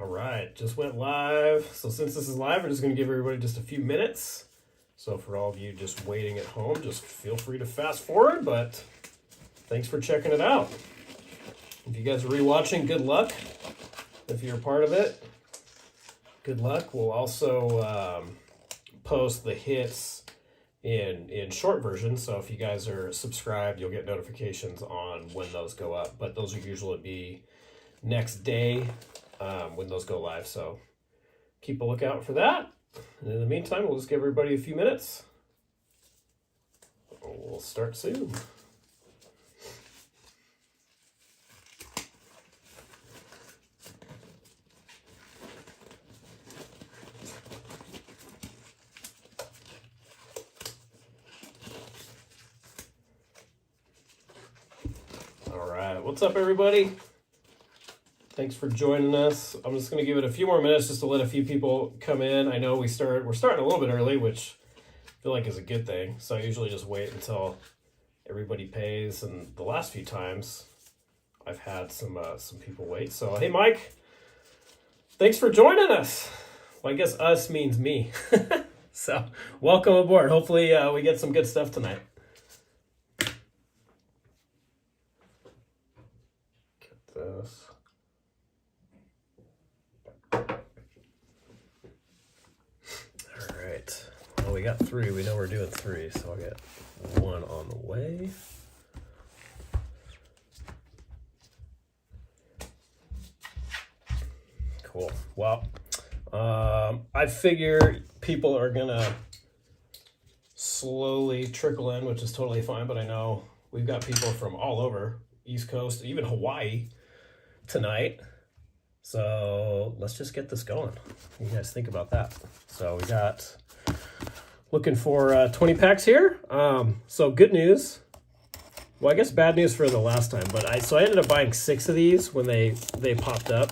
All right, just went live. So since this is live, we're just going to give everybody just a few minutes. So for all of you just waiting at home, just feel free to fast forward, but thanks for checking it out. If you guys are rewatching, good luck. If you're a part of it, good luck. We'll also post the hits in short version. So if you guys are subscribed, you'll get notifications on when those go up. But those will usually be next day when those go live. So keep a lookout for that. And in the meantime, we'll just give everybody a few minutes. We'll start soon. All right, what's up, everybody? Thanks for joining us. I'm just going to give it a few more minutes just to let a few people come in. I know we're starting a little bit early, which I feel like is a good thing. So I usually just wait until everybody pays. And the last few times I've had some people wait. So, hey, Mike, thanks for joining us. Well, I guess us means me. So welcome aboard. Hopefully we get some good stuff tonight. Get this. Well, we got 3. We know we're doing 3, so I'll get 1 on the way. Cool. Well, I figure people are gonna slowly trickle in, which is totally fine, but I know we've got people from all over, East Coast, even Hawaii tonight. So let's just get this going. What do you guys think about that? So we got looking for 20 packs here. So good news. Well, I guess bad news for the last time, but I ended up buying 6 of these when they popped up.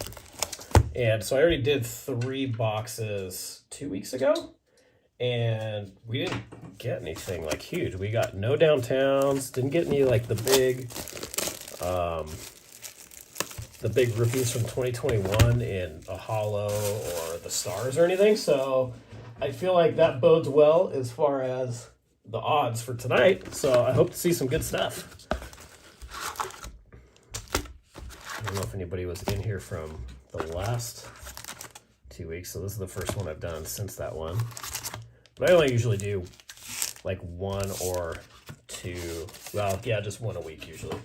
And so I already did 3 boxes 2 weeks ago, and we didn't get anything like huge. We got no downtowns, didn't get any like the big rookies from 2021 in a holo or the stars or anything. So I feel like that bodes well as far as the odds for tonight. So I hope to see some good stuff. I don't know if anybody was in here from the last 2 weeks. So this is the first one I've done since that one. But I only usually do like 1 or 2. Well, yeah, just 1 a week usually.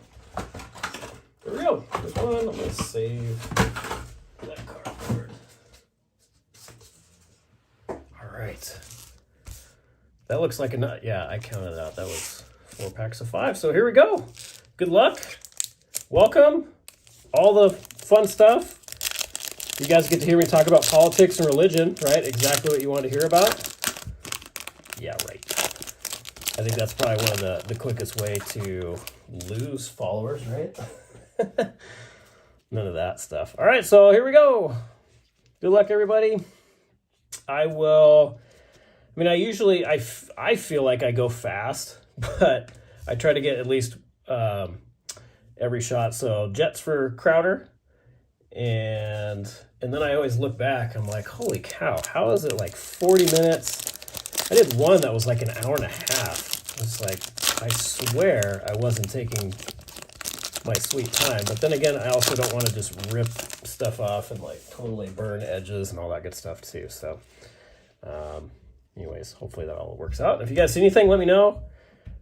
There we go. There's 1. I'm going to save that cardboard. All right. That looks like a nut. Yeah, I counted it out. That was 4 packs of 5. So here we go. Good luck. Welcome. All the fun stuff. You guys get to hear me talk about politics and religion, right? Exactly what you want to hear about. Yeah, right. I think that's probably one of the quickest way to lose followers, right? None of that stuff. All right, so here we go. Good luck, everybody. I usually feel like I go fast, but I try to get at least every shot. So Jets for Crowder, and then I always look back. I'm like, holy cow, how is it like 40 minutes? I did one that was like an hour and a half. It's like, I swear I wasn't taking my sweet time. But then again, I also don't want to just rip stuff off and like totally burn edges and all that good stuff too. So anyways, hopefully that all works out. If you guys see anything, let me know.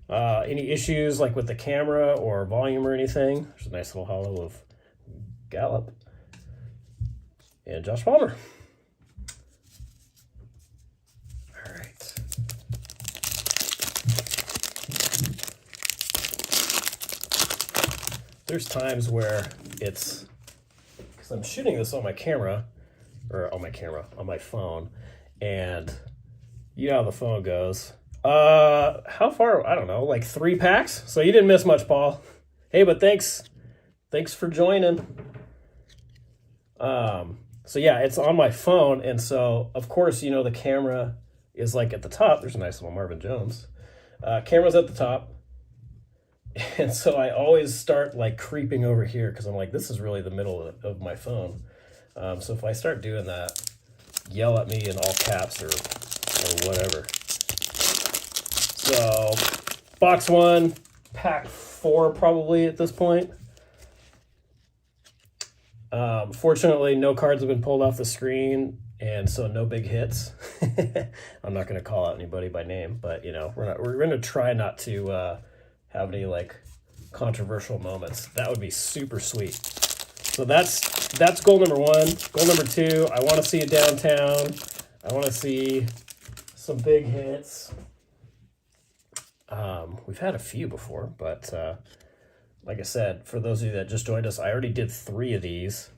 Any issues like with the camera or volume or anything. There's a nice little hollow of Gallup and Josh Palmer. All right. There's times where it's, because I'm shooting this on my camera, or on my phone, and you know how the phone goes. How far? I don't know, like 3 packs. So you didn't miss much, Paul. Hey, but thanks for joining. So yeah, it's on my phone, and so of course, you know, the camera is like at the top. There's a nice little Marvin Jones. Camera's at the top, and so I always start like creeping over here because I'm like, this is really the middle of my phone. So if I start doing that, yell at me in all caps or whatever. So box 1, pack 4 probably at this point. Fortunately, no cards have been pulled off the screen, and so no big hits. I'm not going to call out anybody by name, but you know, we're going to try not to have any like controversial moments. That would be super sweet. So that's goal number 1. Goal number 2, I want to see a downtown. I want to see some big hits. We've had a few before, but like I said, for those of you that just joined us, I already did 3 of these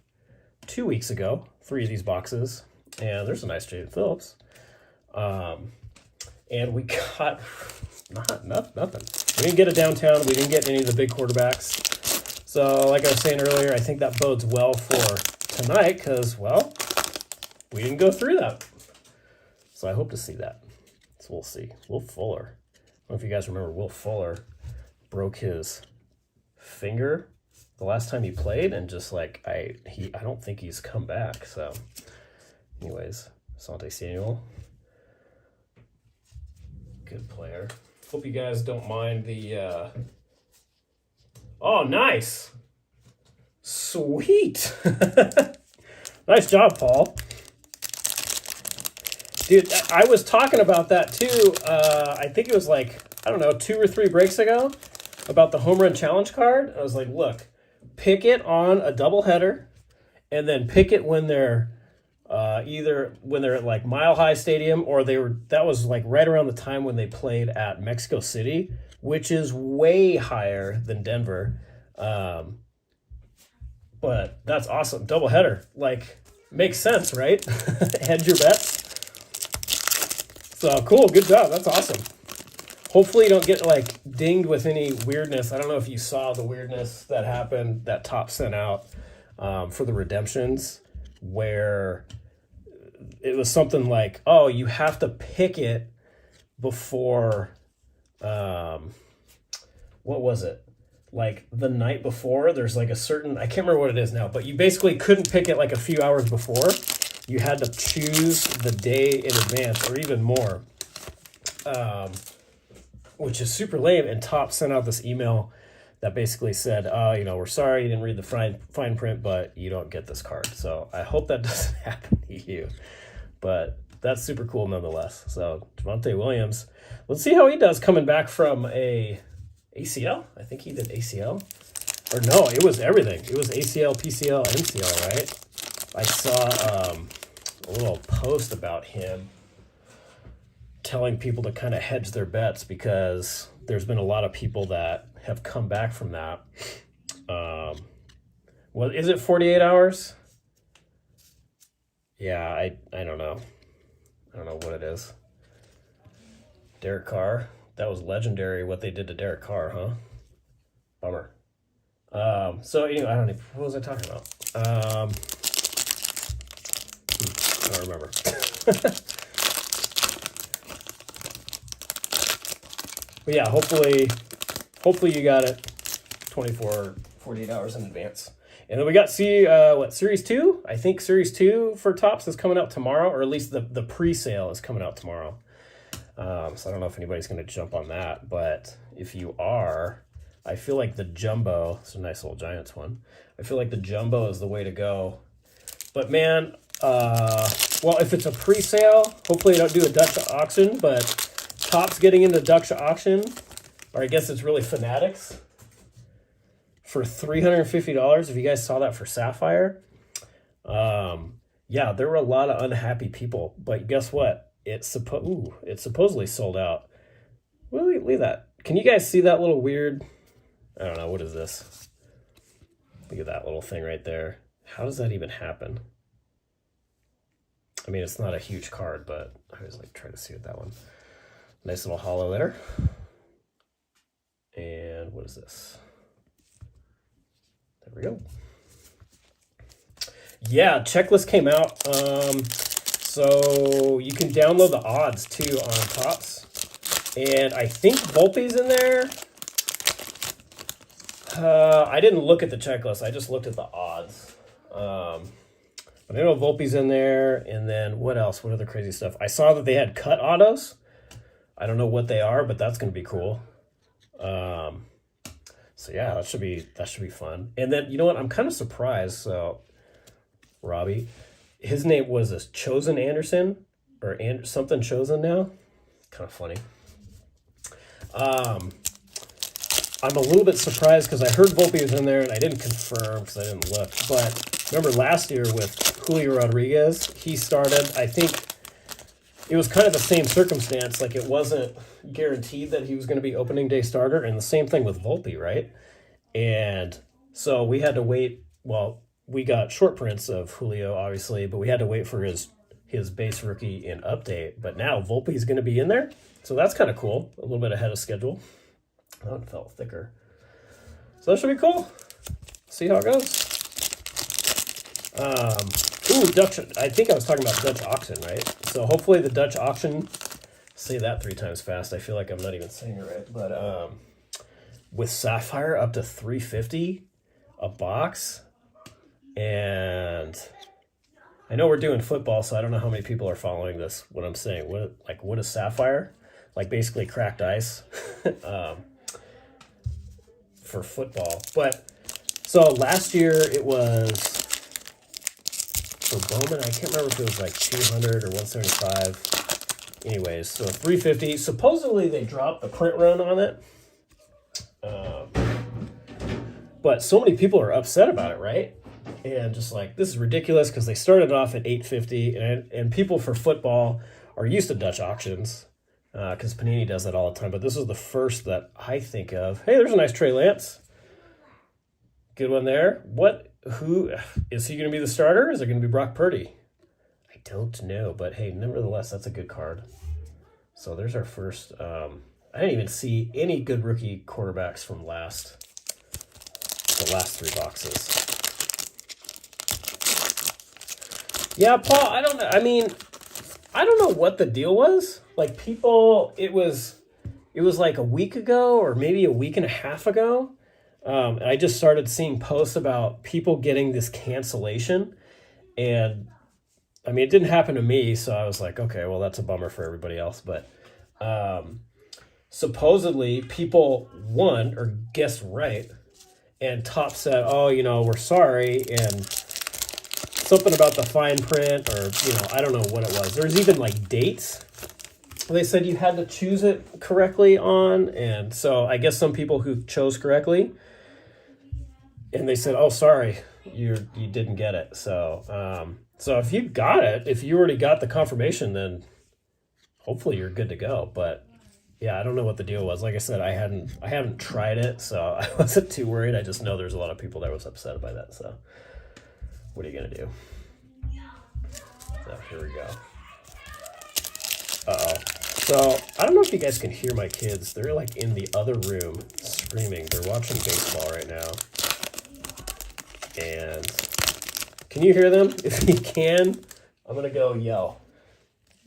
2 weeks ago, 3 of these boxes, and there's a nice Jaden Phillips. And we got nothing. We didn't get a downtown. We didn't get any of the big quarterbacks. So like I was saying earlier, I think that bodes well for tonight because, well, we didn't go through that. So I hope to see that. So we'll see. Will Fuller. I don't know if you guys remember, Will Fuller broke his finger the last time he played, and just like I don't think he's come back. So anyways, Asante Samuel, good player. Hope you guys don't mind the oh, nice, sweet. Nice job, Paul. Dude, I was talking about that too. I think it was like, I don't know, 2 or 3 breaks ago, about the home run challenge card. I was like, look, pick it on a doubleheader, and then pick it when they're either when they're at like Mile High Stadium, or that was like right around the time when they played at Mexico City, which is way higher than Denver. But that's awesome. Doubleheader, like, makes sense, right? Hedge your bets. So cool, good job. That's awesome. Hopefully you don't get like dinged with any weirdness. I don't know if you saw the weirdness that happened that Top sent out for the redemptions, where it was something like, oh, you have to pick it before, what was it? Like the night before, there's like a certain, I can't remember what it is now, but you basically couldn't pick it like a few hours before. You had to choose the day in advance or even more, which is super lame. And Top sent out this email that basically said, you know, we're sorry you didn't read the fine print, but you don't get this card. So I hope that doesn't happen to you. But that's super cool nonetheless. So Javonte Williams, let's see how he does coming back from a ACL. I think he did ACL. Or no, it was everything. It was ACL, PCL, MCL, right? I saw a little post about him telling people to kind of hedge their bets because there's been a lot of people that have come back from that. Well, is it 48 hours? Yeah, I don't know. I don't know what it is. Derek Carr. That was legendary what they did to Derek Carr, huh? Bummer. So anyway, I don't know. What was I talking about? I don't remember. But yeah, hopefully you got it 48 hours in advance. And then we got Series 2? I think Series 2 for Topps is coming out tomorrow, or at least the pre-sale is coming out tomorrow. So I don't know if anybody's going to jump on that, but if you are, I feel like the Jumbo, it's a nice little Giants one, I feel like the Jumbo is the way to go. But man, well, if it's a pre-sale, hopefully they don't do a Dutch auction, but Topps getting into Dutch auction, or I guess it's really Fanatics, for $350. If you guys saw that for Sapphire, yeah, there were a lot of unhappy people, but guess what? It's supposedly sold out. Well, leave that. Can you guys see that little weird, I don't know, what is this? Look at that little thing right there. How does that even happen? I mean, it's not a huge card, but I always like try to see what that one. Nice little hollow there. And what is this? There we go. Yeah, checklist came out. So you can download the odds too on Topps. And I think Volpe's in there. I didn't look at the checklist. I just looked at the odds. But I know Volpe's in there, and then what else? What other crazy stuff? I saw that they had cut autos. I don't know what they are, but that's going to be cool. So yeah, that should be fun. And then you know what? I'm kind of surprised. So Robbie, his name was a Chosen Anderson or something Chosen now. Kind of funny. I'm a little bit surprised because I heard Volpe was in there and I didn't confirm because I didn't look. But remember last year with Julio Rodriguez, he started. I think it was kind of the same circumstance. Like it wasn't guaranteed that he was going to be opening day starter, and the same thing with Volpe, right? And so we had to wait. Well, we got short prints of Julio, obviously, but we had to wait for his base rookie in update. But now Volpe's going to be in there, so that's kind of cool. A little bit ahead of schedule. That one felt thicker. So that should be cool. See how it goes. Dutch. I think I was talking about Dutch auction, right? So hopefully the Dutch auction, say that 3 times fast. I feel like I'm not even saying it right. But with Sapphire up to $350 a box. And I know we're doing football, so I don't know how many people are following this, what I'm saying. What is Sapphire? Like basically cracked ice. For football. But so last year it was for Bowman, I can't remember if it was like 200 or 175. Anyways, so 350. Supposedly they dropped the print run on it. But so many people are upset about it, right? And just like, this is ridiculous because they started off at 850 and people for football are used to Dutch auctions. Because Panini does that all the time. But this is the first that I think of. Hey, there's a nice Trey Lance. Good one there. Who is he going to be the starter? Is it going to be Brock Purdy? I don't know. But hey, nevertheless, that's a good card. So there's our first. I didn't even see any good rookie quarterbacks from the last 3 boxes. Yeah, Paul, I don't know. I mean, I don't know what the deal was. Like people, it was like a week ago or maybe a week and a half ago. And I just started seeing posts about people getting this cancellation. And I mean, it didn't happen to me. So I was like, okay, well, that's a bummer for everybody else. But supposedly people won or guessed right. And Top said, oh, we're sorry. And something about the fine print or, I don't know what it was. There's even like dates. They said you had to choose it correctly on. And so I guess some people who chose correctly, and they said, oh, sorry, you didn't get it. So so if you got it, if you already got the confirmation, then hopefully you're good to go. But yeah, I don't know what the deal was. Like I said, I haven't tried it, so I wasn't too worried. I just know there's a lot of people that was upset by that. So what are you going to do? So here we go. Uh-oh. So I don't know if you guys can hear my kids. They're like in the other room screaming. They're watching baseball right now. And can you hear them? If you can, I'm going to go yell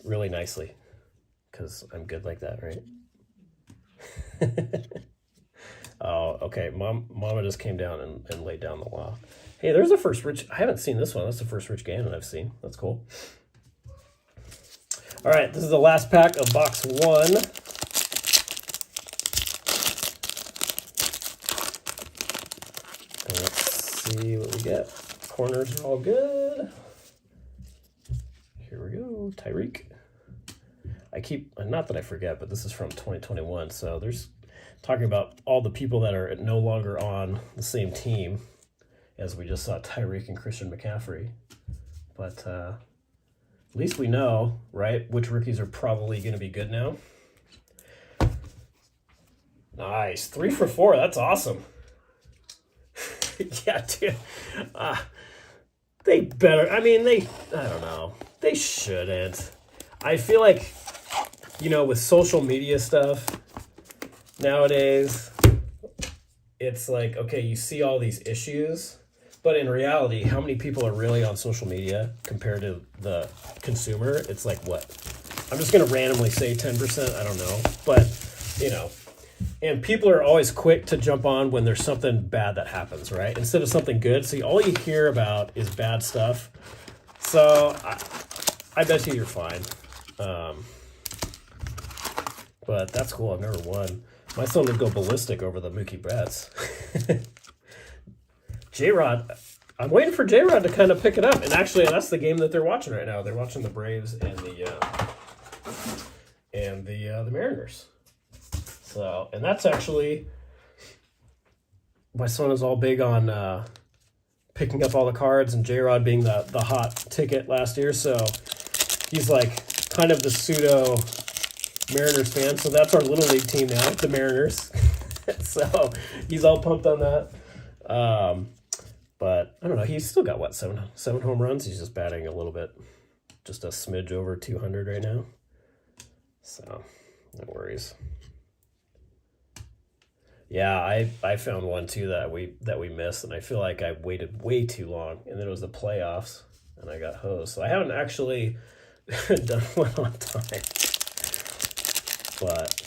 really nicely because I'm good like that, right? Oh, okay. Mama just came down and laid down the law. Hey, there's the first Rich. I haven't seen this one. That's the first Rich Gannon I've seen. That's cool. All right, this is the last pack of box 1. And let's see what we get. Corners are all good. Here we go, Tyreek. Not that I forget, but this is from 2021. So there's talking about all the people that are no longer on the same team, as we just saw Tyreek and Christian McCaffrey. But at least we know, right, which rookies are probably going to be good now. Nice. 3 for 4. That's awesome. Yeah, dude. They better. I mean, I don't know. They shouldn't. I feel like, with social media stuff nowadays, it's like, okay, you see all these issues, but in reality, how many people are really on social media compared to the consumer? It's like, what? I'm just going to randomly say 10%. I don't know. But, and people are always quick to jump on when there's something bad that happens, right? Instead of something good. See, all you hear about is bad stuff. So I bet you you're fine. But that's cool. I've never won. My son would go ballistic over the Mookie Betts. J-Rod, I'm waiting for J-Rod to kind of pick it up. And actually, that's the game that they're watching right now. They're watching the Braves and the Mariners. So, and that's actually, my son is all big on picking up all the cards, and J-Rod being the hot ticket last year. So he's like kind of the pseudo Mariners fan. So that's our little league team now, the Mariners. So he's all pumped on that. But I don't know. He's still got, what, seven home runs? He's just batting a little bit, just a smidge over 200 right now. So no worries. Yeah, I found one too that we missed, and I feel like I waited way too long, and then it was the playoffs, and I got hosed. So I haven't actually done one on time. But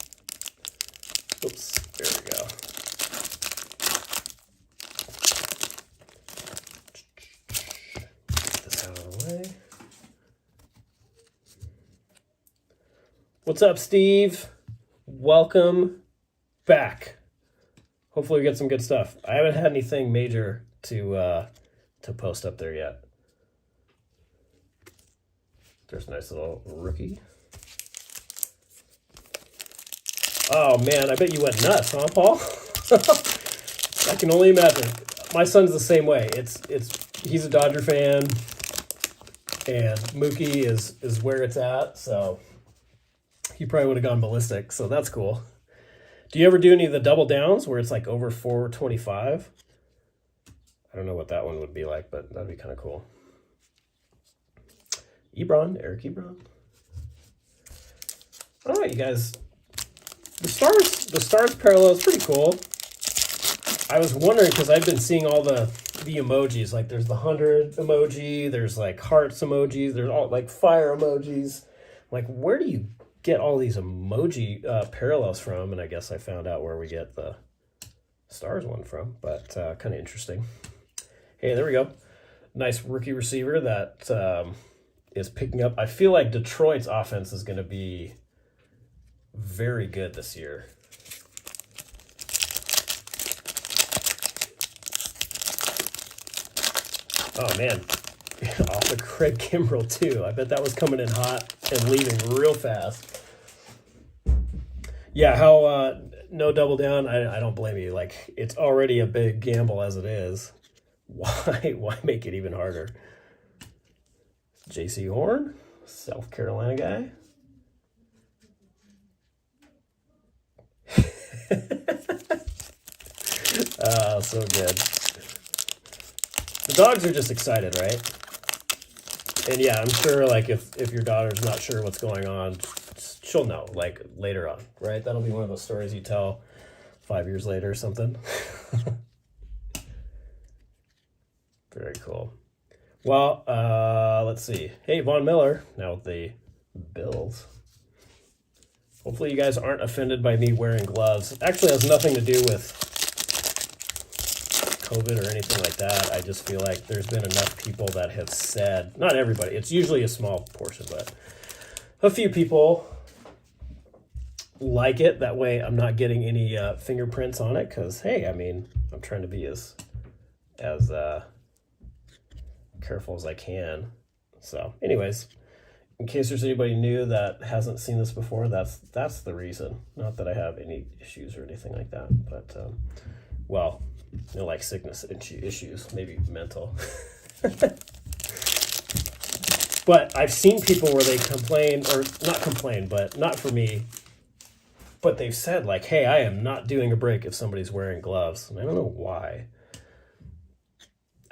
oops, there we go. Get this out of the way. What's up, Steve? Welcome back. Hopefully we get some good stuff. I haven't had anything major to post up there yet. There's a nice little rookie. Oh man, I bet you went nuts, huh, Paul? I can only imagine. My son's the same way. He's a Dodger fan, and Mookie is where it's at, so he probably would have gone ballistic, so that's cool. Do you ever do any of the double downs where it's like over 425? I don't know what that one would be like, but that'd be kind of cool. Eric Ebron. I don't know, you guys. The stars parallel is pretty cool. I was wondering, because I've been seeing all the emojis. Like there's the 100 emoji, there's like hearts emojis, there's all like fire emojis. Like, where do you get all these emoji parallels from? And I guess I found out where we get the stars one from, but kind of interesting. Hey, there we go. Nice rookie receiver that is picking up. I feel like Detroit's offense is going to be very good this year. Oh man, off the Craig Kimbrell too. I bet that was coming in hot and leaving real fast. Yeah, how no double down? I don't blame you. Like, it's already a big gamble as it is. Why make it even harder? J.C. Horn, South Carolina guy. Oh, so good. The dogs are just excited, right? And yeah, I'm sure, like, if your daughter's not sure what's going on, she'll know, like, later on, right? That'll be one of those stories you tell 5 years later or something. Very cool. Well, let's see. Hey, Von Miller, now with the Bills. Hopefully you guys aren't offended by me wearing gloves. Actually, it has nothing to do with COVID or anything like that. I just feel like there's been enough people that have said, not everybody, it's usually a small portion, but a few people like it. That way I'm not getting any fingerprints on it, because, hey, I mean, I'm trying to be as careful as I can. So anyways, in case there's anybody new that hasn't seen this before, that's the reason. Not that I have any issues or anything like that, but well, you know, like sickness issues, maybe mental. But I've seen people where they complain, or not complain, but not for me, but they've said, like, hey, I am not doing a break if somebody's wearing gloves. And I don't know why.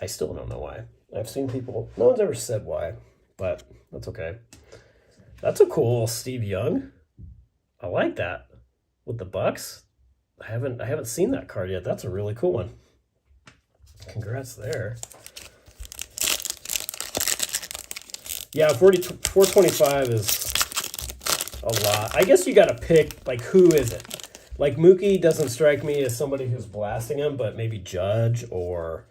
I still don't know why. I've seen people, no one's ever said why, but that's okay. That's a cool Steve Young. I like that with the Bucks. I haven't seen that card yet. That's a really cool one. Congrats there. Yeah, 425 is a lot. I guess you got to pick, like, who is it? Like, Mookie doesn't strike me as somebody who's blasting him, but maybe Judge, or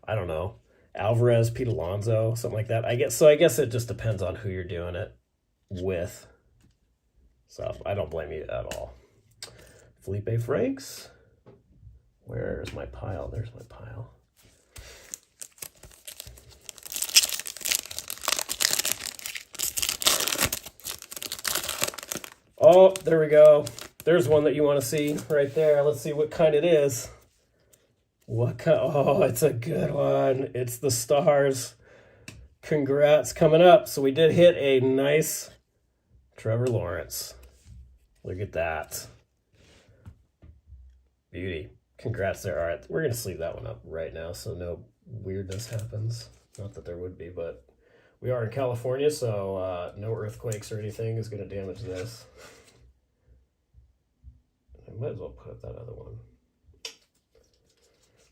I don't know. Alvarez, Pete Alonso, something like that. I guess it just depends on who you're doing it with. So I don't blame you at all. Felipe Franks. Where's my pile? There's my pile. Oh, there we go. There's one that you want to see right there. Let's see what kind it is. What kind? Oh, it's a good one. It's the Stars. Congrats coming up. So we did hit a nice Trevor Lawrence. Look at that. Beauty. Congrats there. All right, we're going to sleeve that one up right now so no weirdness happens. Not that there would be, but we are in California, so no earthquakes or anything is going to damage this. I might as well put up that other one.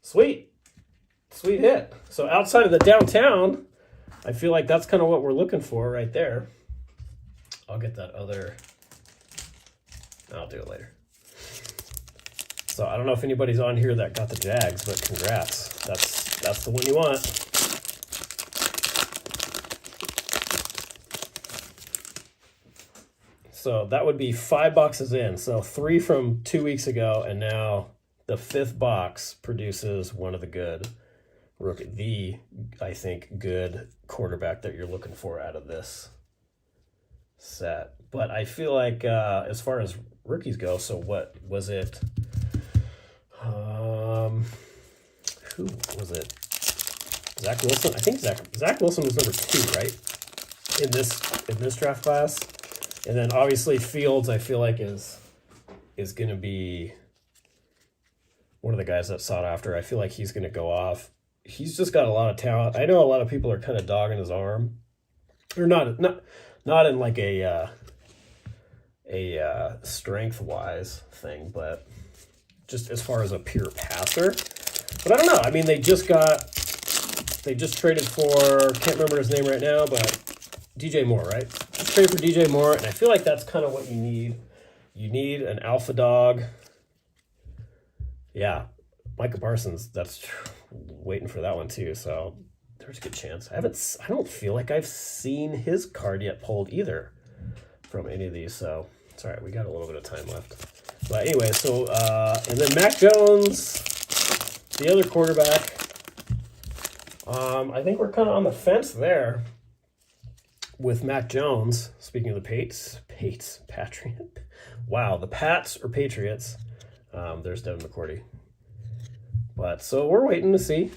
Sweet. Sweet hit. So outside of the downtown, I feel like that's kind of what we're looking for right there. I'll get that other. I'll do it later. So I don't know if anybody's on here that got the Jags, but congrats. That's the one you want. So that would be 5 boxes in. So 3 from 2 weeks ago, and now the 5th box produces one of the good rookie, I think, good quarterback that you're looking for out of this set. But I feel like as far as rookies go, so what was it? Who was it? Zach Wilson? I think Zach Wilson was number 2, right? In this draft class. And then obviously Fields, I feel like is going to be one of the guys that's sought after. I feel like he's going to go off. He's just got a lot of talent. I know a lot of people are kind of dogging his arm, or not in like a strength wise thing, but just as far as a pure passer. But I don't know. I mean, they just traded for, can't remember his name right now, but DJ Moore, right? Just traded for DJ Moore, and I feel like that's kind of what you need. You need an alpha dog. Yeah, Micah Parsons, that's waiting for that one too, so there's a good chance. I don't feel like I've seen his card yet pulled either from any of these, so it's all right. We got a little bit of time left. But anyway, so, and then Mac Jones, the other quarterback. I think we're kind of on the fence there with Mac Jones. Speaking of the Patriot. Wow, the Pats or Patriots. There's Devin McCourty. But so we're waiting to see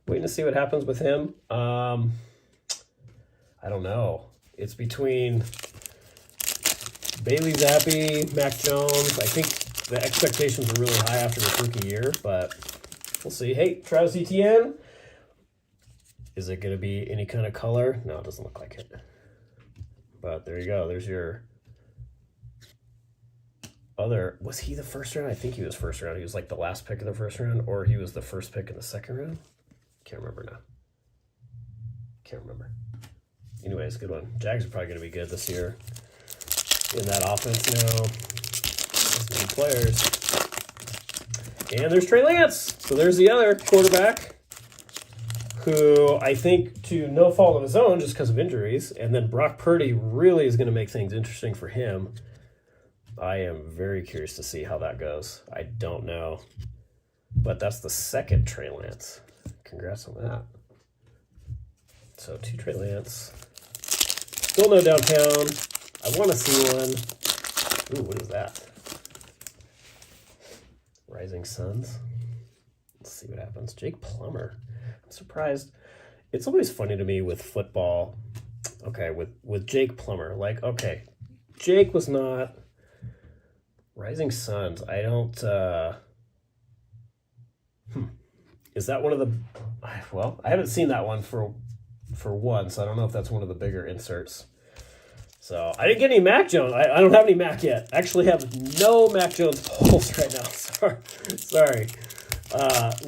what happens with him. I don't know. It's between Bailey Zappi, Mac Jones. I think the expectations are really high after this rookie year, but we'll see. Hey, Travis Etienne. Is it going to be any kind of color? No, it doesn't look like it. But there you go. There's your other. Was he the first round? I think he was first round. He was like the last pick of the first round, or he was the first pick in the second round. Can't remember now. Can't remember. Anyways, good one. Jags are probably going to be good this year in that offense now. There's many players. And there's Trey Lance. So there's the other quarterback who I think, to no fault of his own, just because of injuries, and then Brock Purdy really is going to make things interesting for him. I am very curious to see how that goes. I don't know. But that's the second Trey Lance. Congrats on that. So 2 Trey Lance. Still no downtown. I want to see one. Ooh, what is that? Rising Suns. Let's see what happens. Jake Plummer. I'm surprised. It's always funny to me with football. Okay, with Jake Plummer. Like, okay, Jake was not Rising Suns. I don't Is that one of the, well, I haven't seen that one for one, so I don't know if that's one of the bigger inserts. So I didn't get any Mac Jones. I don't have any Mac yet. I actually have no Mac Jones pulls right now. Sorry.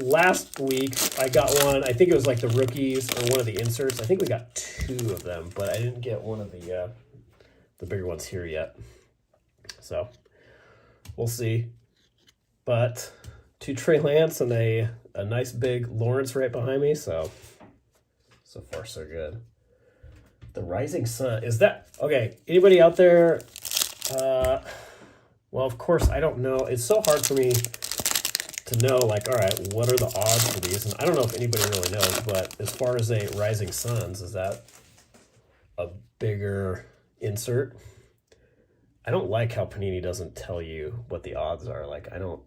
Last week I got one. I think it was like the rookies or one of the inserts. I think we got 2 of them, but I didn't get one of the bigger ones here yet. So we'll see. But 2 Trey Lance and a nice big Lawrence right behind me. So So far, so good. The Rising Sun. Is that... Okay, anybody out there... well, of course, I don't know. It's so hard for me to know, like, all right, what are the odds for these? And I don't know if anybody really knows, but as far as a Rising Suns, is that a bigger insert? I don't like how Panini doesn't tell you what the odds are. Like, I don't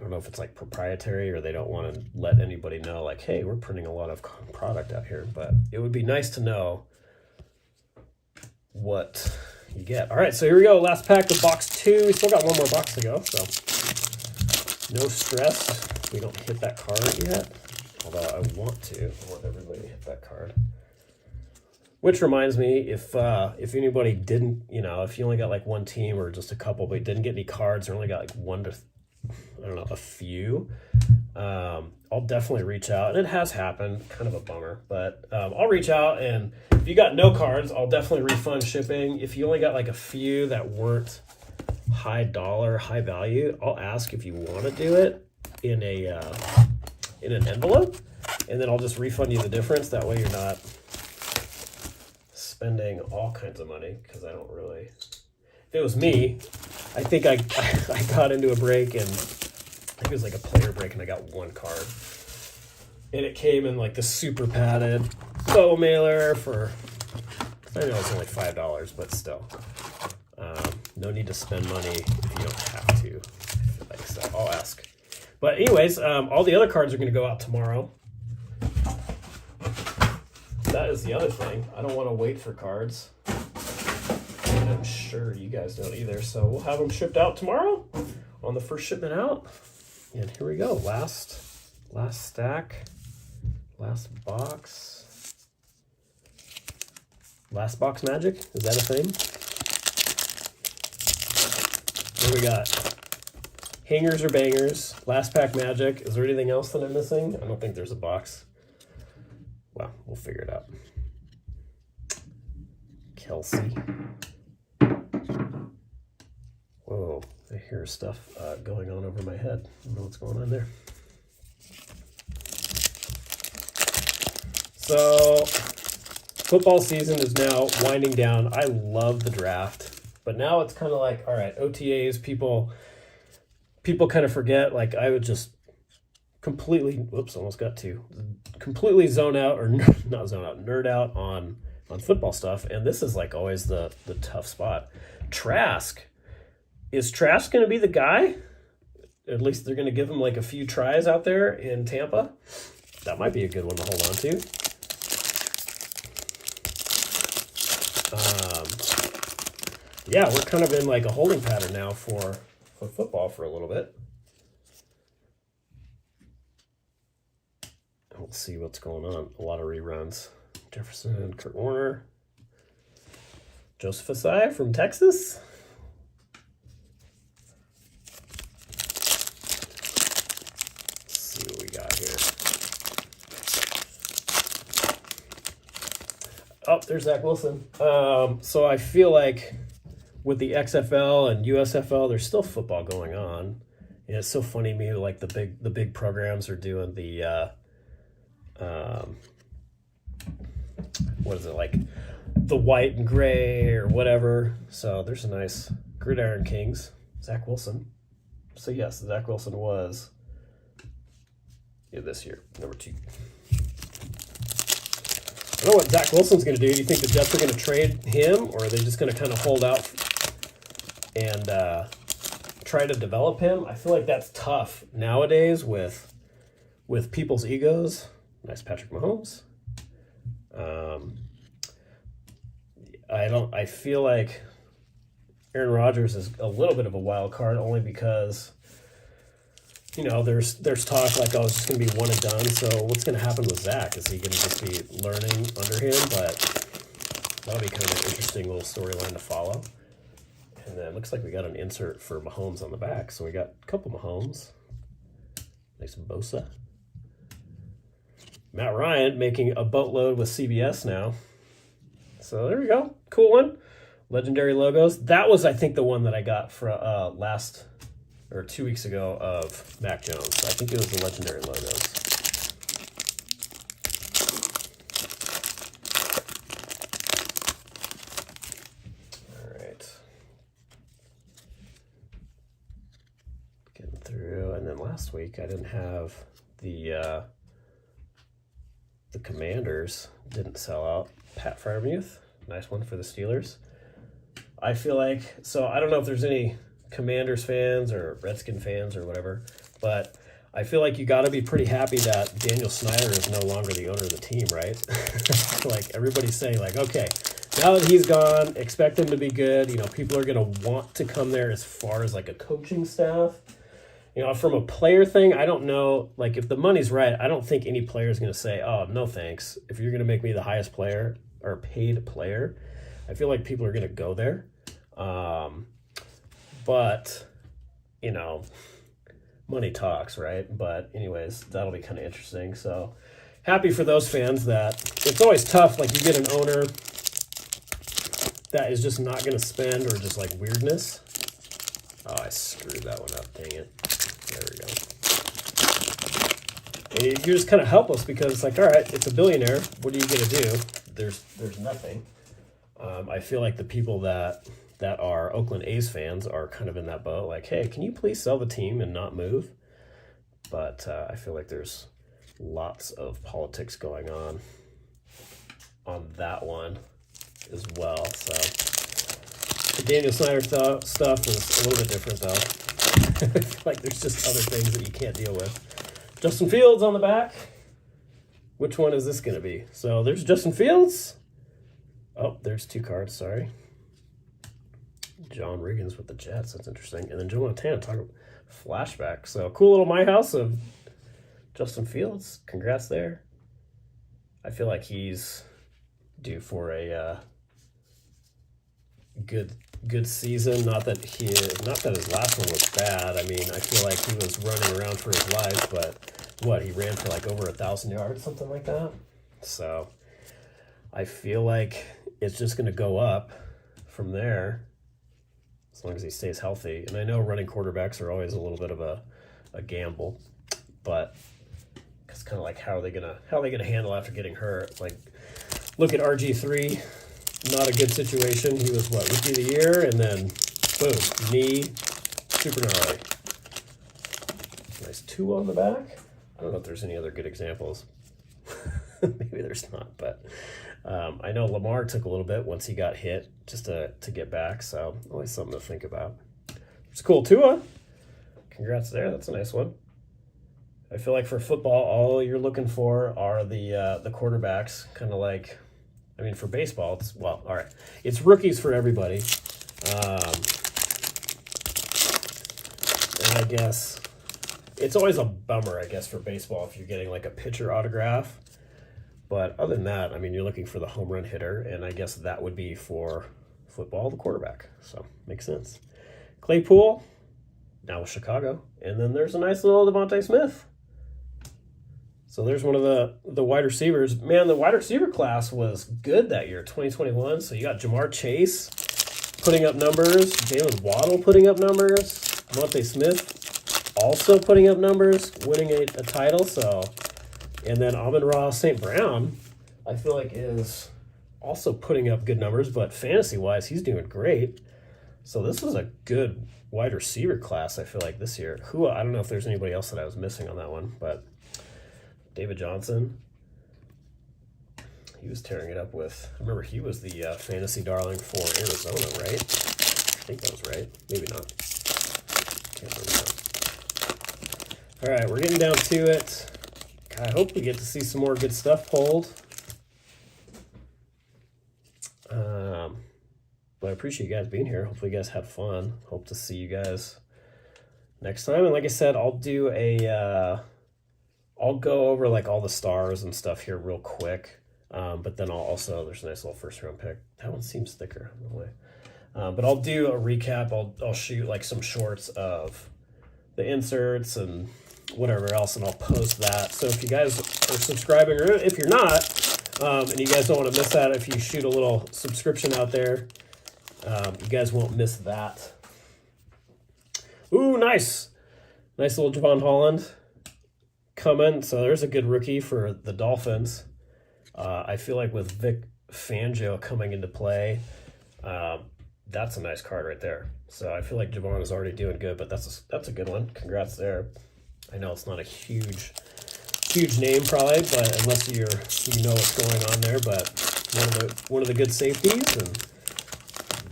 know if it's like proprietary or they don't want to let anybody know, like, hey, we're printing a lot of product out here. But it would be nice to know what you get. All right, so here we go. Last pack of box 2. We still got one more box to go, so no stress. We don't hit that card yet, although I want to. I want everybody to hit that card. Which reminds me, if anybody didn't, you know, if you only got like one team or just a couple, but didn't get any cards or only got like one to, I don't know, a few, I'll definitely reach out. And it has happened, kind of a bummer, but I'll reach out, and if you got no cards, I'll definitely refund shipping. If you only got like a few that weren't high dollar, high value, I'll ask if you want to do it in an envelope, and then I'll just refund you the difference. That way you're not spending all kinds of money, because I don't really... If it was me, I think I got into a break, and I think it was like a player break, and I got one card. And it came in like the super padded photo mailer for, I know it's only $5, but still. No need to spend money if you don't have to. Like, so I'll ask. But anyways, all the other cards are going to go out tomorrow. That is the other thing. I don't want to wait for cards. And I'm sure you guys don't either. So we'll have them shipped out tomorrow on the first shipment out. And here we go. Last stack. Last box. Last box magic? Is that a thing? What do we got? Hangers or bangers. Last pack magic. Is there anything else that I'm missing? I don't think there's a box. Well, we'll figure it out. Kelsey. Whoa, I hear stuff going on over my head. I don't know what's going on there. So, football season is now winding down. I love the draft, but now it's kind of like, all right, OTAs, people kind of forget. Like, I would just completely, whoops, almost got to, completely zone out, or not zone out, nerd out on football stuff. And this is like always the tough spot. Trask. Is Trask going to be the guy? At least they're going to give him like a few tries out there in Tampa. That might be a good one to hold on to. Yeah, we're kind of in like a holding pattern now for football for a little bit. We'll see what's going on. A lot of reruns. Jefferson, Kurt Warner, Joseph Asai from Texas. Let's see what we got here. Oh, there's Zach Wilson. So I feel like with the XFL and USFL, there's still football going on. And it's so funny to me, like the big programs are doing the what is it, like the white and gray or whatever. So there's a nice Gridiron Kings, Zach Wilson. So yes, Zach Wilson was this year, number 2. I don't know what Zach Wilson's going to do. Do you think the Jets are going to trade him, or are they just going to kind of hold out and try to develop him? I feel like that's tough nowadays with people's egos. Nice Patrick Mahomes. I feel like Aaron Rodgers is a little bit of a wild card, only because, you know, there's talk like, oh, it's just going to be one and done. So what's going to happen with Zach? Is he going to just be learning under him? But that'll be kind of an interesting little storyline to follow. And then it looks like we got an insert for Mahomes on the back. So we got a couple Mahomes. Nice Bosa. Matt Ryan making a boatload with CBS now. So there we go. Cool one. Legendary logos. That was, I think, the one that I got for 2 weeks ago of Mac Jones. I think it was the legendary logos. last week. I didn't have the Commanders didn't sell out. Pat Freiermuth, nice one for the Steelers. I feel like, so I don't know if there's any Commanders fans or Redskin fans or whatever, but I feel like you got to be pretty happy that Daniel Snyder is no longer the owner of the team, right? Like everybody's saying, like, okay, now that he's gone, expect him to be good. You know, people are going to want to come there as far as like a coaching staff. You know, from a player thing, I don't know. Like, if the money's right, I don't think any player is going to say, oh, no thanks. If you're going to make me the highest player or paid player, I feel like people are going to go there. But, you know, money talks, right? But anyways, that'll be kind of interesting. So happy for those fans that it's always tough. Like, you get an owner that is just not going to spend or just like weirdness. Oh, I screwed that one up. Dang it. There we go. And you're just kind of helpless because it's like, all right, it's a billionaire. What are you going to do? There's nothing. I feel like the people that are Oakland A's fans are kind of in that boat. Like, hey, can you please sell the team and not move? But I feel like there's lots of politics going on that one as well. So the Daniel Snyder stuff is a little bit different, though. I feel like there's just other things that you can't deal with. Justin Fields on the back. Which one is this going to be? So there's Justin Fields. Oh, there's two cards, sorry. John Riggins with the Jets. That's interesting. And then Joe Montana talking flashback. So cool little My House of Justin Fields. Congrats there. I feel like he's due for a good season. Not that his last one was bad. I mean, I feel like he was running around for his life, but he ran for like over 1,000 yards, something like that. So I feel like it's just going to go up from there as long as he stays healthy. And I know running quarterbacks are always a little bit of a gamble, but it's kind of like how are they gonna handle after getting hurt? Like, look at RG3. Not a good situation. He was, Rookie of the Year, and then, boom, knee, super gnarly. Nice 2 on the back. I don't know if there's any other good examples. Maybe there's not, but I know Lamar took a little bit once he got hit just to get back, so always something to think about. It's cool. Tua, congrats there. That's a nice one. I feel like for football, all you're looking for are the quarterbacks, kind of like, I mean, for baseball, all right. It's rookies for everybody. And I guess it's always a bummer, I guess, for baseball if you're getting like a pitcher autograph. But other than that, I mean, you're looking for the home run hitter, and I guess that would be for football, the quarterback. So makes sense. Claypool, now with Chicago. And then there's a nice little Devontae Smith. So there's one of the wide receivers. Man, the wide receiver class was good that year, 2021. So you got Jamar Chase putting up numbers, Jalen Waddle putting up numbers, Devontae Smith also putting up numbers, winning a title. So, and then Amon-Ra St. Brown, I feel like is also putting up good numbers, but fantasy-wise, he's doing great. So this was a good wide receiver class, I feel like, this year. I don't know if there's anybody else that I was missing on that one, but David Johnson, he was tearing it up with, I remember he was the fantasy darling for Arizona, right? I think that was right. Maybe not. Can't remember. All right, we're getting down to it. I hope we get to see some more good stuff pulled. But I appreciate you guys being here. Hopefully you guys had fun. Hope to see you guys next time. And like I said, I'll do I'll go over like all the stars and stuff here real quick. But then there's a nice little first round pick. That one seems thicker. No way. But I'll do a recap. I'll shoot like some shorts of the inserts and whatever else, and I'll post that. So if you guys are subscribing, or if you're not, and you guys don't want to miss that, if you shoot a little subscription out there, you guys won't miss that. Ooh, nice. Nice little Javon Holland coming. So there's a good rookie for the Dolphins. I feel like with Vic Fangio coming into play, that's a nice card right there. So I feel like Javon is already doing good, but that's a good one. Congrats there. I know it's not a huge name probably, but unless you know what's going on there, but one of the good safeties, and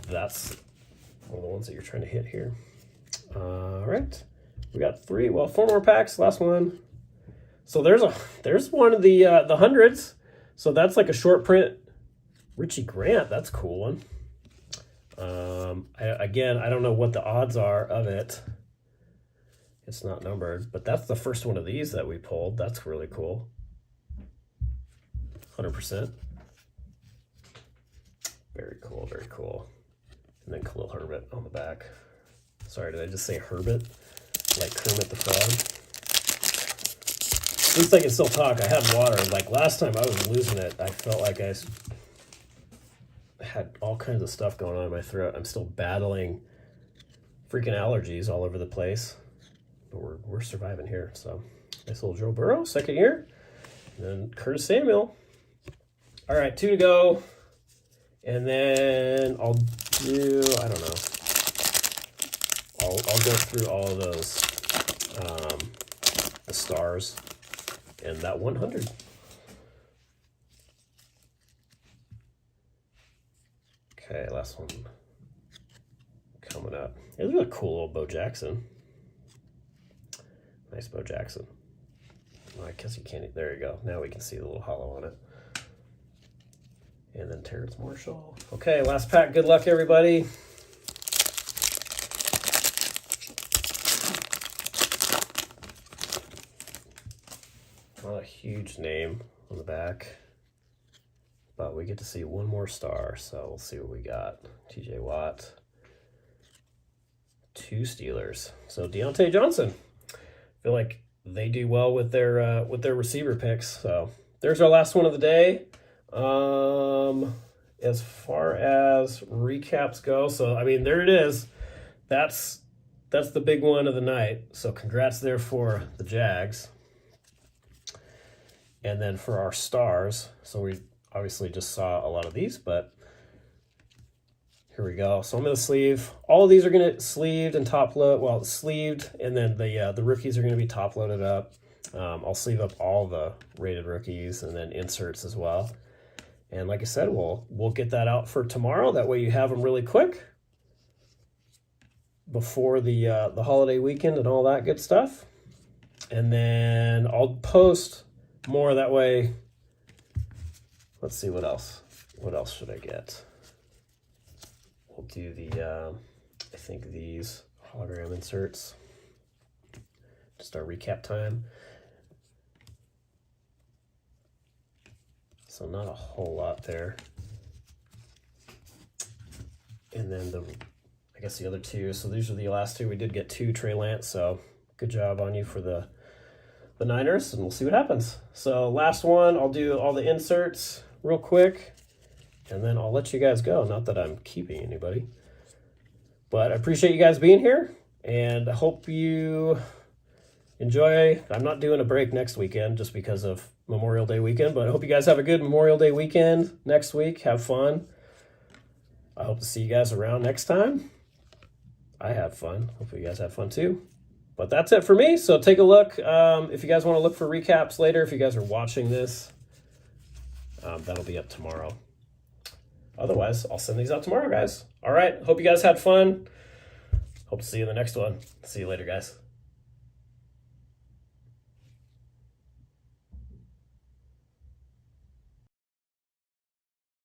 that's one of the ones that you're trying to hit here. All right, we got 4 more packs. Last one. So there's one of the hundreds. So that's like a short print Richie Grant. That's a cool one. I don't know what the odds are of it. It's not numbered, but that's the first one of these that we pulled. That's really cool. 100%. Very cool, very cool. And then Khalil Herbert on the back. Sorry, did I just say Herbert? Like Kermit the Frog? At least I can still talk. I had water. Like last time I was losing it. I felt like I had all kinds of stuff going on in my throat. I'm still battling freaking allergies all over the place. But we're surviving here. So nice little Joe Burrow, second year. And then Curtis Samuel. All right, 2 to go. And then I'll do, I don't know. I'll go through all of those, the stars and that 100. Okay, last one coming up. It was a cool little Bo Jackson. Nice Bo Jackson. Oh, I guess you can't. There you go. Now we can see the little hollow on it. And then Terrence Marshall. Okay, last pack. Good luck, everybody. Not a huge name on the back, but we get to see one more star, so we'll see what we got. TJ Watt. 2 Steelers. So Deontay Johnson. I feel like they do well with their receiver picks. So there's our last one of the day. As far as recaps go, so I mean there it is. That's the big one of the night. So congrats there for the Jags. And then for our stars, so we obviously just saw a lot of these, but here we go. So I'm going to sleeve. All of these are going to sleeved and top load. Well, sleeved, and then the rookies are going to be top loaded up. I'll sleeve up all the rated rookies and then inserts as well. And like I said, we'll get that out for tomorrow. That way you have them really quick before the holiday weekend and all that good stuff. And then I'll post more that way. Let's see what else. What else should I get? We'll do the, I think these hologram inserts. Just our recap time. So not a whole lot there. And then I guess the other 2. So these are the last 2. We did get 2 Trey Lance. So good job on you for the Niners, and we'll see what happens. So last one, I'll do all the inserts real quick, and then I'll let you guys go. Not that I'm keeping anybody, but I appreciate you guys being here, and I hope you enjoy. I'm not doing a break next weekend just because of Memorial Day weekend, but I hope you guys have a good Memorial Day weekend next week. Have fun. I hope to see you guys around next time. I have fun. Hopefully you guys have fun too. But that's it for me. So take a look. If you guys want to look for recaps later, if you guys are watching this, that'll be up tomorrow. Otherwise, I'll send these out tomorrow, guys. All right. Hope you guys had fun. Hope to see you in the next one. See you later, guys.